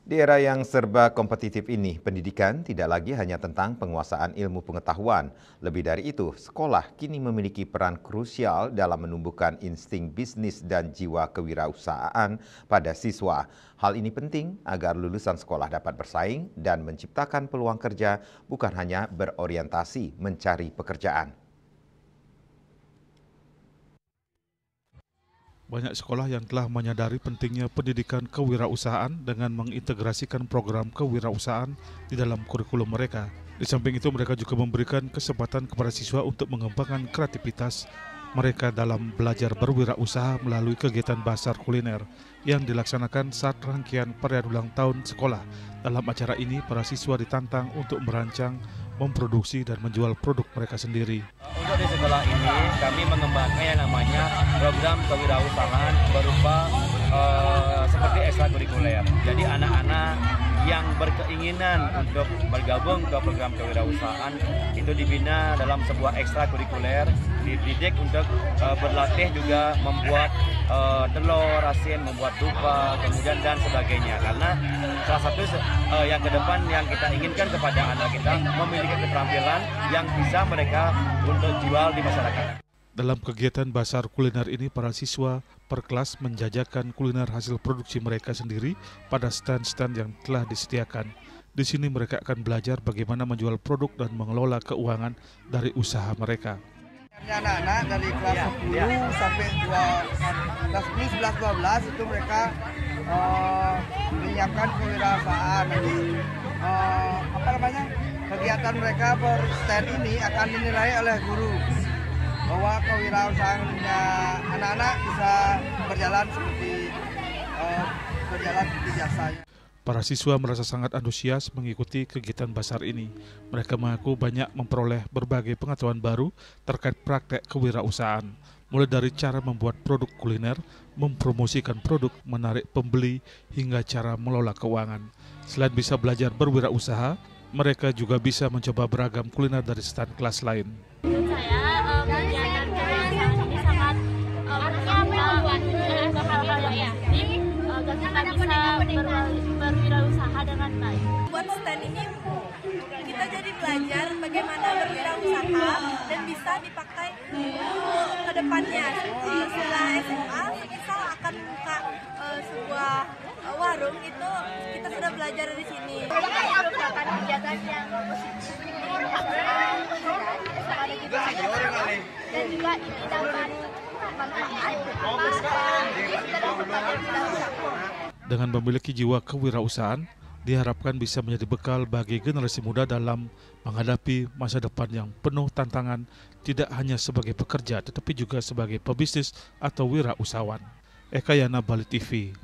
Di era yang serba kompetitif ini, pendidikan tidak lagi hanya tentang penguasaan ilmu pengetahuan. Lebih dari itu, sekolah kini memiliki peran krusial dalam menumbuhkan insting bisnis dan jiwa kewirausahaan pada siswa. Hal ini penting agar lulusan sekolah dapat bersaing dan menciptakan peluang kerja, bukan hanya berorientasi mencari pekerjaan. Banyak sekolah yang telah menyadari pentingnya pendidikan kewirausahaan dengan mengintegrasikan program kewirausahaan di dalam kurikulum mereka. Di samping itu, mereka juga memberikan kesempatan kepada siswa untuk mengembangkan kreativitas mereka dalam belajar berwirausaha melalui kegiatan bazar kuliner yang dilaksanakan saat rangkaian perayaan ulang tahun sekolah. Dalam acara ini, para siswa ditantang untuk merancang, memproduksi, dan menjual produk mereka sendiri. Untuk di sekolah ini, kami mengembangkan yang namanya program kewirausahaan berupa seperti ekstrakurikuler. Jadi anak-anak yang berkeinginan untuk bergabung ke program kewirausahaan itu dibina dalam sebuah ekstrakurikuler, dididik untuk berlatih juga membuat telur asin, membuat dupa, kemudian dan sebagainya. Karena salah satu yang ke depan yang kita inginkan kepada anak kita memiliki keterampilan yang bisa mereka untuk jual di masyarakat. Dalam kegiatan bazar kuliner ini, para siswa per kelas menjajakan kuliner hasil produksi mereka sendiri pada stand-stand yang telah disediakan. Di sini mereka akan belajar bagaimana menjual produk dan mengelola keuangan dari usaha mereka. Anak-anak dari kelas 10 sampai kelas 10, 11, 12 itu mereka menyiapkan kewirausahaan. Jadi kegiatan mereka per stand ini akan dinilai oleh guru bahwa kewirausahaannya anak-anak bisa berjalan seperti biasanya. Para siswa merasa sangat antusias mengikuti kegiatan bazar ini. Mereka mengaku banyak memperoleh berbagai pengetahuan baru terkait praktek kewirausahaan, mulai dari cara membuat produk kuliner, mempromosikan produk, menarik pembeli, hingga cara mengelola keuangan. Selain bisa belajar berwirausaha, mereka juga bisa mencoba beragam kuliner dari stand kelas lain. Menurut saya, kegiatan kewirausahaan ini sangat membuat hal-hal yang penting agar kita bisa berwirausaha dengan baik. Buat stand ini kita jadi belajar bagaimana berwirausaha dan bisa dipakai ke depannya. Setelah SMA, misal akan buka sebuah warung, itu kita sudah belajar di sini. Merupakan kegiatan yang positif dan juga ini dapat manfaat Dengan memiliki jiwa kewirausahaan, diharapkan bisa menjadi bekal bagi generasi muda dalam menghadapi masa depan yang penuh tantangan, tidak hanya sebagai pekerja, tetapi juga sebagai pebisnis atau wirausahawan. Eka Yana, Bali TV.